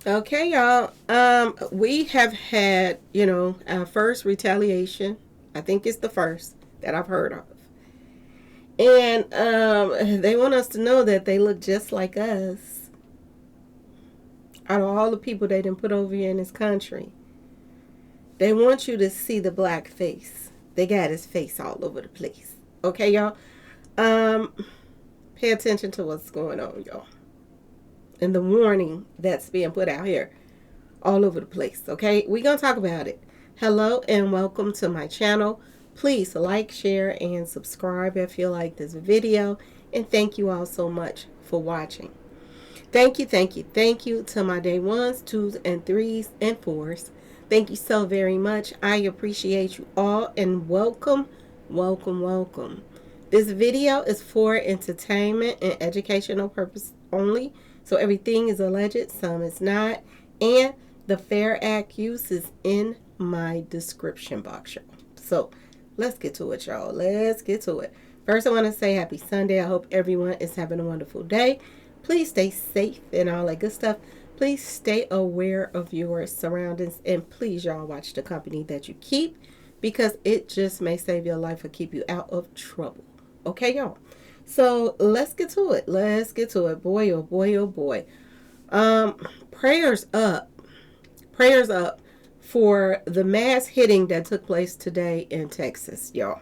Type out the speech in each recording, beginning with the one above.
Okay, y'all. We have had, our first retaliation. I think it's the first that I've heard of. And they want us to know that they look just like us. Out of all the people they didn't put over here in this country, they want you to see the black face. They got his face all over the place. Okay, y'all. Um, Pay attention to what's going on, y'all, and the warning that's being put out here all over the place. Okay, we're gonna talk about it. Hello and welcome to my channel. Please like, share, and subscribe if you like this video, and thank you all so much for watching. Thank you to my day ones, twos, and threes, and fours. Thank you so very much. I appreciate you all, and welcome. This video is for entertainment and educational purpose only, so everything is alleged, some is not, and the Fair Act use is in my description box, y'all. So let's get to it, y'all. Let's get to it. First, I want to say happy Sunday. I hope everyone is having a wonderful day. Please stay safe and all that good stuff. Please stay aware of your surroundings, and please, y'all, watch the company that you keep, because it just may save your life or keep you out of trouble. Okay, y'all. So let's get to it. Boy, oh boy, oh boy. Prayers up. Prayers up for the mass hitting that took place today in Texas, y'all.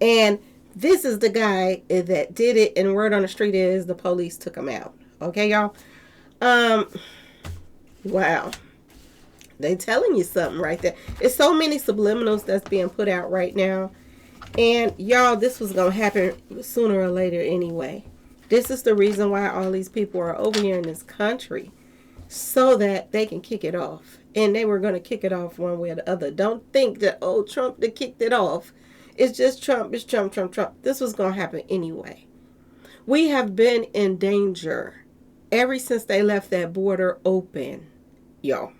And this is the guy that did it, and word on the street is the police took him out. Okay, y'all. Wow. They telling you something right there. It's so many subliminals that's being put out right now. And y'all, this was going to happen sooner or later anyway. This is the reason why all these people are over here in this country, so that they can kick it off. And they were going to kick it off one way or the other. Don't think that, oh, Trump that kicked it off. It's just Trump. It's Trump. This was going to happen anyway. We have been in danger ever since they left that border open, y'all.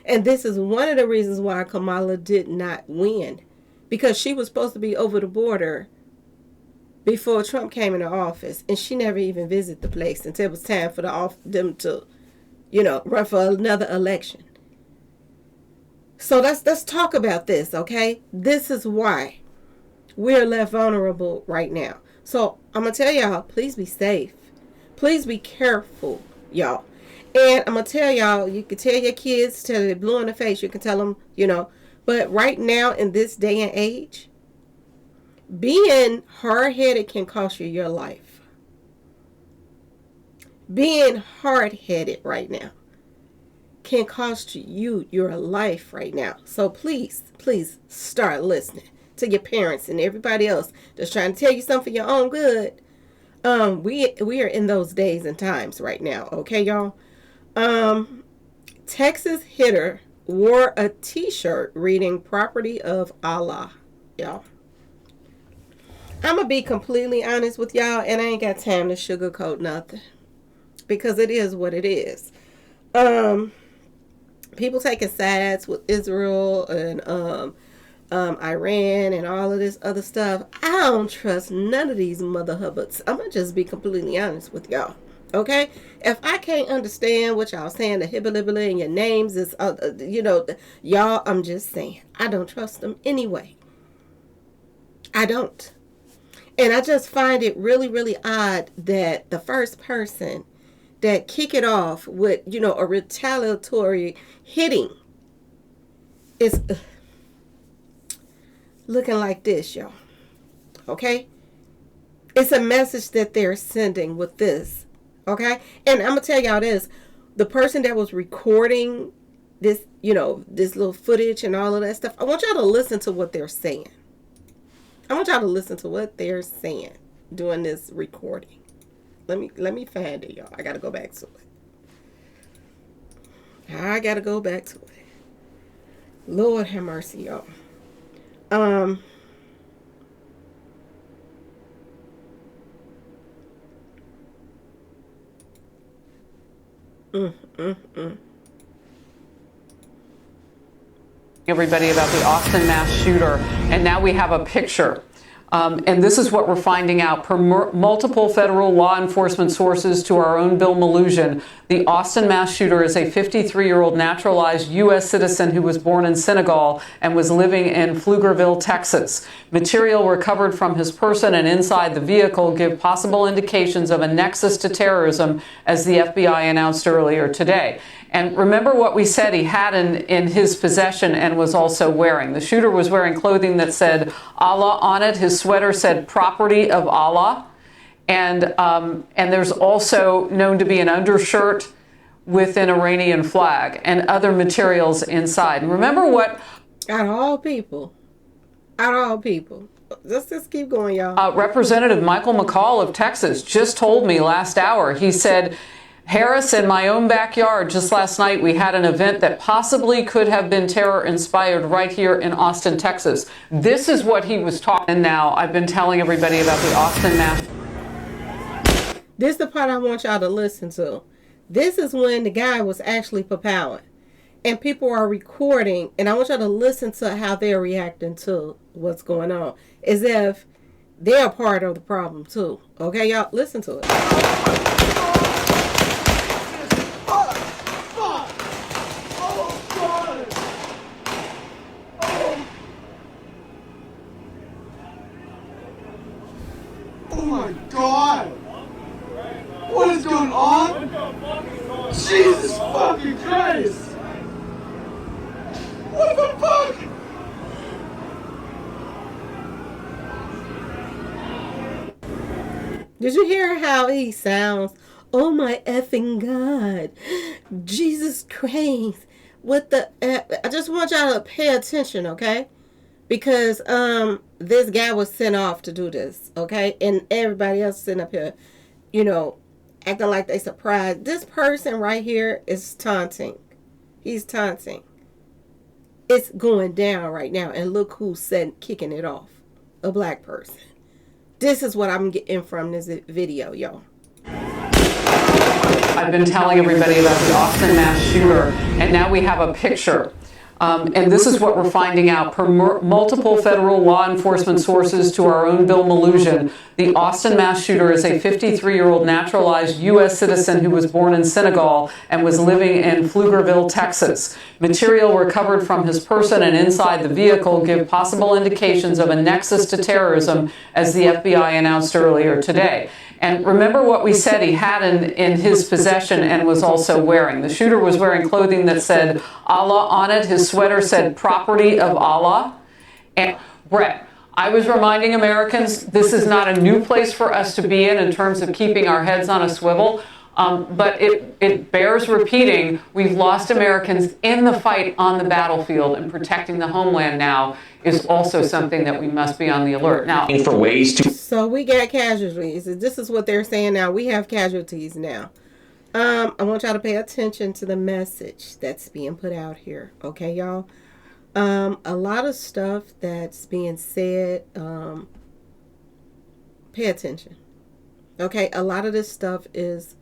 And this is one of the reasons why Kamala did not win. Because she was supposed to be over the border before Trump came into office. And she never even visited the place until it was time for them to, run for another election. So let's talk about this, okay? This is why we're left vulnerable right now. So I'm going to tell y'all, please be safe. Please be careful, y'all. And I'm going to tell y'all, you can tell your kids till they're blue in the face. You can tell them, But right now, in this day and age, being hard-headed can cost you your life. Being hard-headed right now can cost you your life right now. So please start listening to your parents and everybody else that's trying to tell you something for your own good. We are in those days and times right now. Okay, y'all. Texas hitter wore a t-shirt reading "Property of Allah," y'all. I'm gonna be completely honest with y'all, and I ain't got time to sugarcoat nothing, because it is what it is. People taking sides with Israel and Iran and all of this other stuff. I don't trust none of these mother hubbards. I'm gonna just be completely honest with y'all. Okay, if I can't understand what y'all saying, the hibbalibba and your names is, y'all, I'm just saying, I don't trust them anyway. I don't. And I just find it really, really odd that the first person that kick it off with, a retaliatory hitting is looking like this, y'all. Okay? It's a message that they're sending with this. Okay? And I'm going to tell y'all this. The person that was recording this, this little footage and all of that stuff, I want y'all to listen to what they're saying. I want y'all to listen to what they're saying during this recording. Let me find it, y'all. I got to go back to it. Lord have mercy, y'all. Everybody about the Austin mass shooter, and now we have a picture And this is what we're finding out per multiple federal law enforcement sources to our own Bill Malusian. The Austin mass shooter is a 53-year-old naturalized U.S. citizen who was born in Senegal and was living in Pflugerville, Texas. Material recovered from his person and inside the vehicle give possible indications of a nexus to terrorism, as the FBI announced earlier today. And remember what we said he had in his possession and was also wearing. The shooter was wearing clothing that said Allah on it. His sweater said property of Allah. And there's also known to be an undershirt with an Iranian flag and other materials inside. And remember what... Out of all people. Let's just keep going, y'all. Representative Michael McCall of Texas just told me last hour. He said... Harris, in my own backyard, just last night, we had an event that possibly could have been terror-inspired right here in Austin, Texas. This is what he was talking. And now I've been telling everybody about the Austin mass. This is the part I want y'all to listen to. This is when the guy was actually propelling. And people are recording. And I want y'all to listen to how they're reacting to what's going on. As if they're part of the problem, too. Okay, y'all? Listen to it. Oh my God! What is going on? Jesus fucking Christ! What the fuck? Did you hear how he sounds? Oh my effing God. Jesus Christ. What the I just want y'all to pay attention, okay? Because this guy was sent off to do this, okay? And everybody else sitting up here, you know, acting like they surprised. This person right here is taunting. He's taunting. It's going down right now. And look who's kicking it off. A black person. This is what I'm getting from this video, y'all. I've been telling everybody about the Austin mass shooter, and now we have a picture. And this is what we're finding out per multiple federal law enforcement sources to our own Bill Malusian. The Austin mass shooter is a 53-year-old naturalized U.S. citizen who was born in Senegal and was living in Pflugerville, Texas. Material recovered from his person and inside the vehicle give possible indications of a nexus to terrorism, as the FBI announced earlier today. And remember what we said he had in his possession and was also wearing. The shooter was wearing clothing that said Allah on it. His sweater said property of Allah. And Brett, I was reminding Americans this is not a new place for us to be in terms of keeping our heads on a swivel. But it bears repeating, we've lost Americans in the fight on the battlefield, and protecting the homeland now is also something that we must be on the alert. Now, for ways to... So we got casualties. This is what they're saying now. We have casualties now. I want y'all to pay attention to the message that's being put out here. Okay, y'all? A lot of stuff that's being said, pay attention. Okay, a lot of this stuff is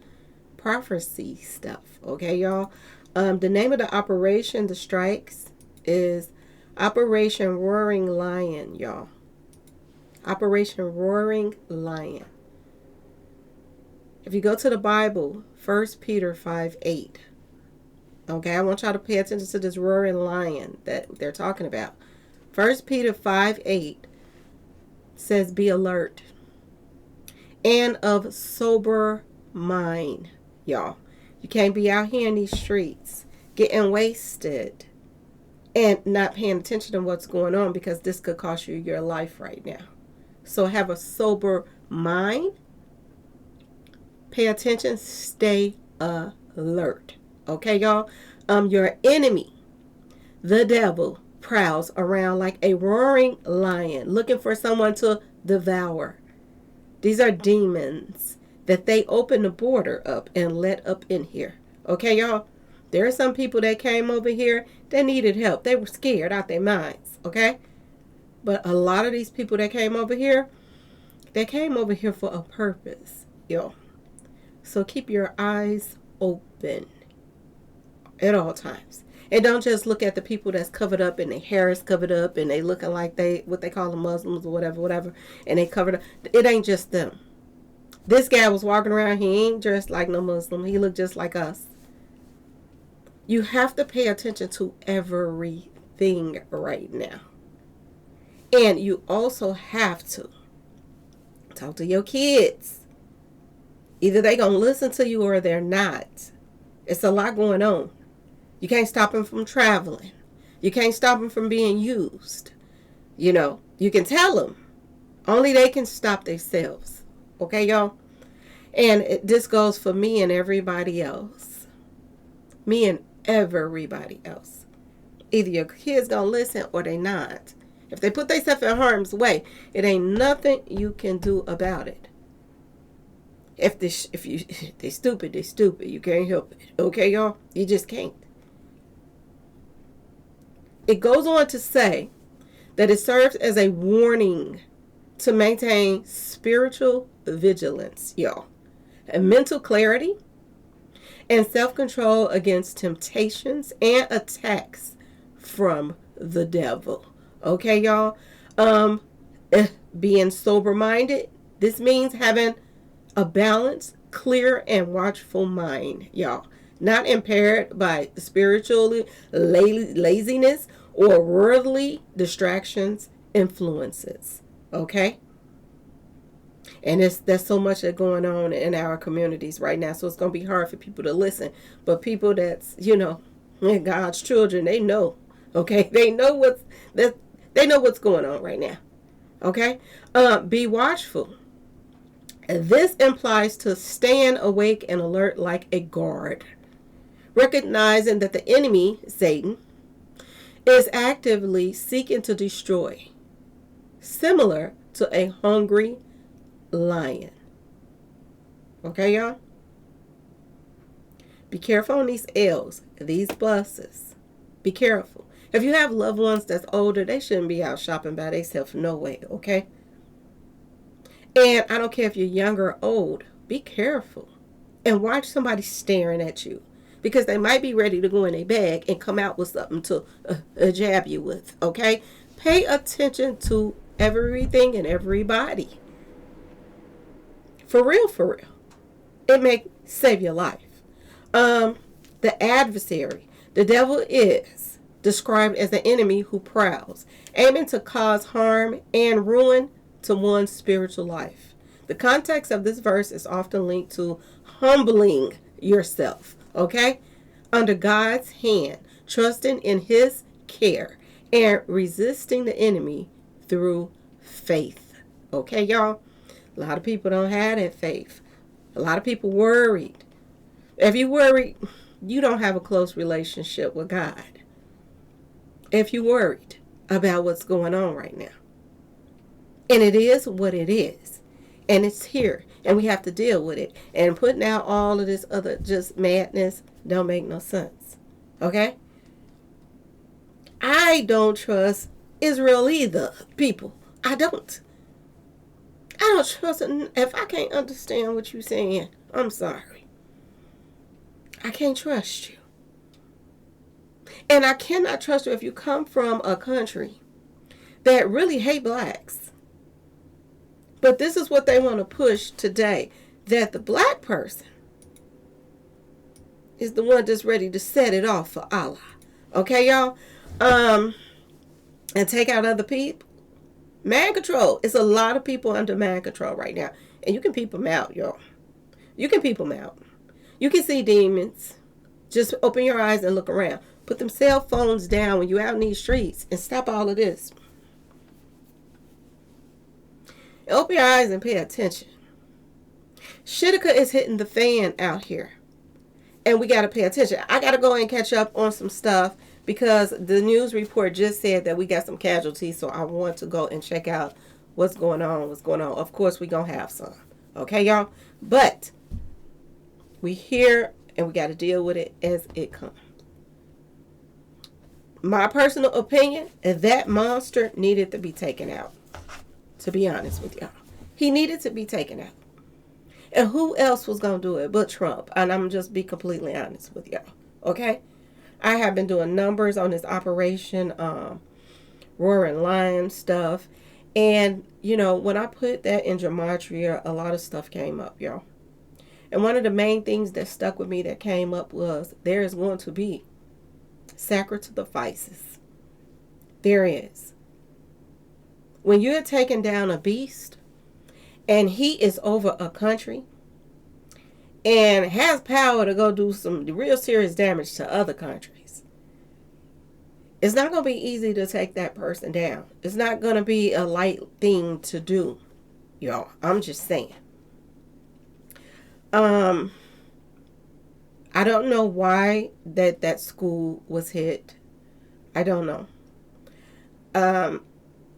prophecy stuff. Okay, y'all? The name of the operation, the strikes, is Operation Roaring Lion, y'all. Operation Roaring Lion. If you go to the Bible, 1 Peter 5:8. Okay, I want y'all to pay attention to this roaring lion that they're talking about. 1 Peter 5:8 says, be alert and of sober mind, y'all. You can't be out here in these streets getting wasted and not paying attention to what's going on, because this could cost you your life right now. So have a sober mind. Pay attention. Stay alert. Okay, y'all? Your enemy, the devil, prowls around like a roaring lion, looking for someone to devour. These are demons that they open the border up and let up in here. Okay, y'all? There are some people that came over here that needed help. They were scared out their minds. Okay? But a lot of these people that came over here, they came over here for a purpose, y'all. So keep your eyes open at all times. And don't just look at the people that's covered up and their hair is covered up and they looking like what they call the Muslims or whatever, and they covered up. It ain't just them. This guy was walking around, he ain't dressed like no Muslim. He looked just like us. You have to pay attention to everything right now. And you also have to talk to your kids. Either they going to listen to you or they're not. It's a lot going on. You can't stop them from traveling. You can't stop them from being used. You know, you can tell them. Only they can stop themselves. Okay, y'all? And this goes for me and everybody else. Me and everybody else. Either your kids going to listen or they not. If they put themselves in harm's way, it ain't nothing you can do about it. If they stupid, they stupid. You can't help it. Okay, y'all? You just can't. It goes on to say that it serves as a warning to maintain spiritual vigilance, y'all, and mental clarity and self-control against temptations and attacks from the devil. Okay, y'all? Being sober-minded, this means having a balanced, clear, and watchful mind, y'all. Not impaired by spiritual laziness or worldly distractions, influences. Okay? And there's so much that's going on in our communities right now, so it's going to be hard for people to listen. But people that's, God's children, they know. Okay? They know what's going on right now. Okay? Be watchful. This implies to stand awake and alert like a guard, recognizing that the enemy, Satan, is actively seeking to destroy, similar to a hungry lion. Okay, y'all? Be careful on these L's, these buses. Be careful. If you have loved ones that's older, they shouldn't be out shopping by themselves. No way, okay? And I don't care if you're young or old. Be careful. And watch somebody staring at you. Because they might be ready to go in a bag and come out with something to jab you with, okay? Pay attention to everything and everybody. For real, for real. It may save your life. The adversary. The devil is described as the enemy who prowls, aiming to cause harm and ruin to one's spiritual life. The context of this verse is often linked to humbling yourself, okay, under God's hand, trusting in his care, and resisting the enemy through faith. Okay, y'all? A lot of people don't have that faith. A lot of people worried. If you worried, you don't have a close relationship with God. If you worried about what's going on right now. And it is what it is. And it's here. And we have to deal with it. And putting out all of this other just madness don't make no sense. Okay? I don't trust Israel either, people. I don't. I don't trust it. If I can't understand what you're saying, I'm sorry. I can't trust you. And I cannot trust you if you come from a country that really hate blacks. But this is what they want to push today. That the black person is the one that's ready to set it off for Allah. Okay, y'all? And take out other people. Man control. It's a lot of people under man control right now. And you can peep them out, y'all. You can peep them out. You can see demons. Just open your eyes and look around. Put them cell phones down when you're out in these streets and stop all of this. Open your eyes and pay attention. Shitika is hitting the fan out here. And we got to pay attention. I got to go and catch up on some stuff because the news report just said that we got some casualties. So I want to go and check out what's going on. Of course, we're going to have some. Okay, y'all? But we here and we got to deal with it as it comes. My personal opinion, that monster needed to be taken out. To be honest with y'all. He needed to be taken out. And who else was going to do it but Trump? And I'm just be completely honest with y'all. Okay? I have been doing numbers on this operation, Roaring Lion stuff. And, when I put that in gematria, a lot of stuff came up, y'all. And one of the main things that stuck with me that came up was there is going to be sacrifices. There is. When you're taking down a beast and he is over a country and has power to go do some real serious damage to other countries, it's not going to be easy to take that person down. It's not going to be a light thing to do, y'all. I'm just saying. I don't know why that school was hit. I don't know.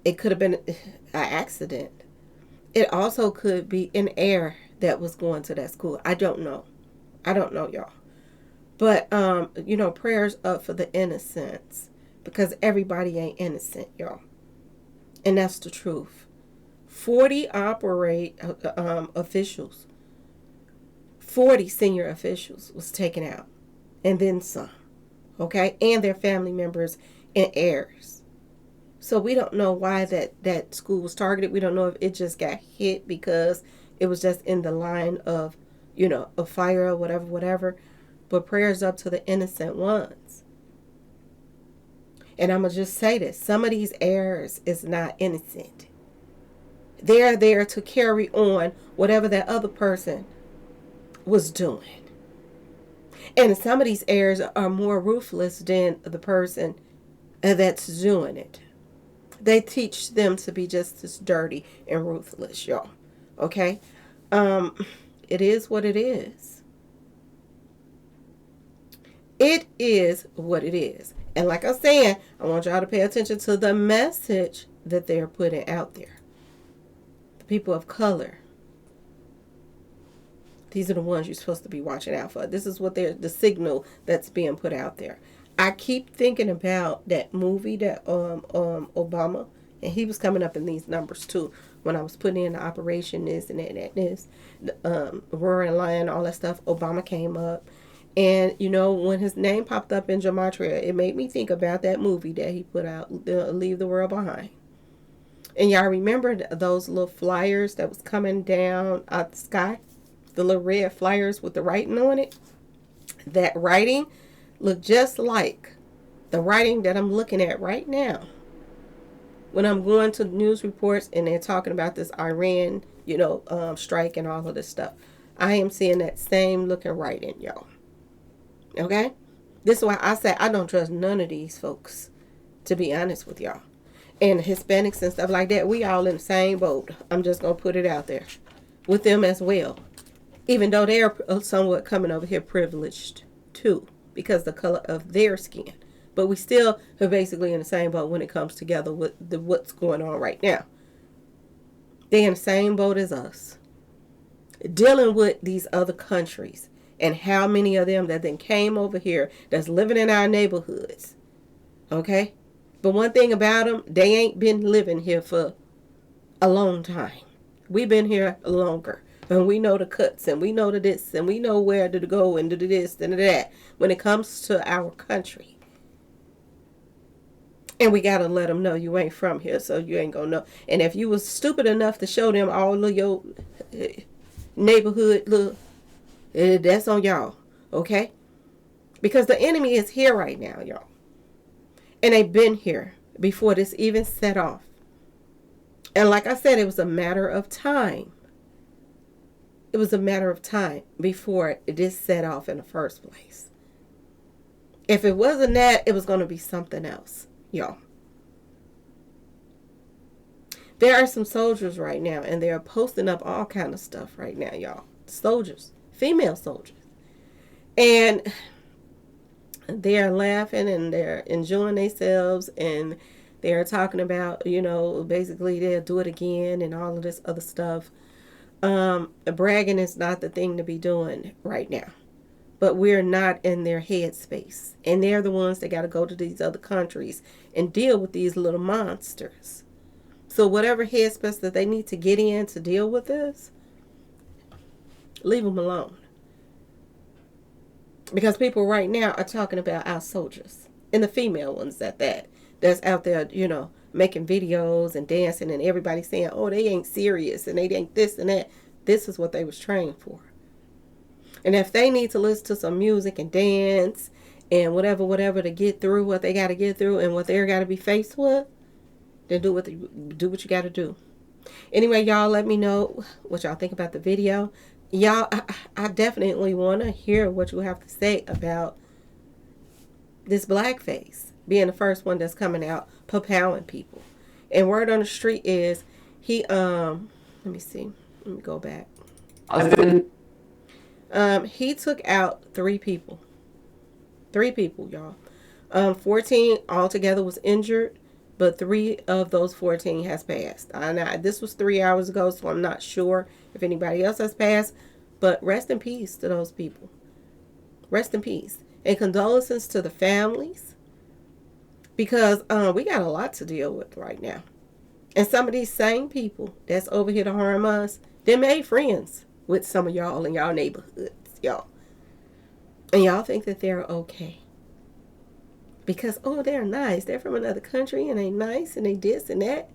It could have been an accident. It also could be an air that was going to that school. I don't know. Y'all. But, prayers up for the innocents. Because everybody ain't innocent, y'all. And that's the truth. 40 officials. 40 senior officials was taken out. And then some. Okay? And their family members and heirs. So we don't know why that school was targeted. We don't know if it just got hit because it was just in the line of, a fire or whatever. But prayers up to the innocent ones. And I'm going to just say this. Some of these heirs is not innocent. They're there to carry on whatever that other person was doing. And some of these heirs are more ruthless than the person that's doing it. They teach them to be just as dirty and ruthless, y'all. Okay? It is what it is. It is what it is. And like I'm saying, I want y'all to pay attention to the message that they're putting out there. The people of color. These are the ones you're supposed to be watching out for. This is what the signal that's being put out there. I keep thinking about that movie that Obama, and he was coming up in these numbers too. When I was putting in the operation this and that this, Roaring Lion, all that stuff, Obama came up. And, when his name popped up in gematria, it made me think about that movie that he put out, Leave the World Behind. And y'all remember those little flyers that was coming down out the sky? The little red flyers with the writing on it? That writing looked just like the writing that I'm looking at right now. When I'm going to news reports and they're talking about this Iran, strike and all of this stuff. I am seeing that same looking writing, y'all. Okay? This is why I say I don't trust none of these folks, to be honest with y'all. And Hispanics and stuff like that, we all in the same boat. I'm just going to put it out there. With them as well. Even though they're somewhat coming over here privileged too. Because the color of their skin. But we still are basically in the same boat when it comes together with what's going on right now. They're in the same boat as us. Dealing with these other countries. And how many of them that then came over here that's living in our neighborhoods. Okay? But one thing about them, they ain't been living here for a long time. We've been here longer. And we know the cuts and we know the this and we know where to go and do this and that when it comes to our country. And we got to let them know you ain't from here, so you ain't going to know. And if you was stupid enough to show them all of your neighborhood look, that's on y'all, okay? Because the enemy is here right now, y'all. And they've been here before this even set off. And like I said, it was a matter of time. It was a matter of time before this set off in the first place. If it wasn't that, it was going to be something else, y'all. There are some soldiers right now, and they're posting up all kind of stuff right now, y'all. Soldiers. Female soldiers. And they're laughing and they're enjoying themselves and they're talking about, basically they'll do it again and all of this other stuff. Bragging is not the thing to be doing right now. But we're not in their headspace. And they're the ones that got to go to these other countries and deal with these little monsters. So whatever headspace that they need to get in to deal with this, leave them alone. Because people right now are talking about our soldiers, and the female ones at that, that's out there, making videos and dancing, and everybody saying, oh, they ain't serious and they ain't this and that. This is what they was trained for. And if they need to listen to some music and dance and whatever to get through what they got to get through and what they're got to be faced with, then do what you got to do. Anyway, y'all, let me know what y'all think about the video. Y'all, I definitely want to hear what you have to say about this blackface being the first one that's coming out propelling people. And word on the street is he let me see. Let me go back. He took out 3 people. 3 people, y'all. 14 altogether was injured, but 3 of those 14 has passed. Now, this was 3 hours ago, so I'm not sure if anybody else has passed. But rest in peace to those people. Rest in peace. And condolences to the families. Because we got a lot to deal with right now. And some of these same people that's over here to harm us, they made friends with some of y'all in y'all neighborhoods, y'all. And y'all think that they're okay. Because, oh, they're nice. They're from another country and they nice and they this and that.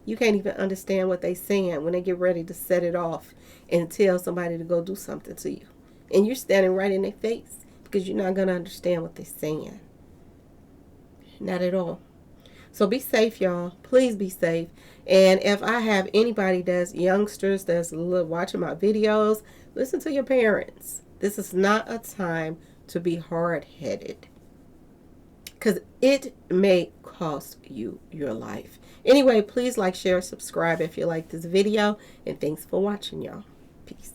You can't even understand what they saying when they get ready to set it off and tell somebody to go do something to you. And you're standing right in their face because you're not going to understand what they're saying. Not at all. So be safe, y'all. Please be safe. And if I have anybody that's youngsters that's watching my videos, listen to your parents. This is not a time to be hard-headed. Because it may cost you your life. Anyway, please like, share, subscribe if you like this video. And thanks for watching, y'all. Peace.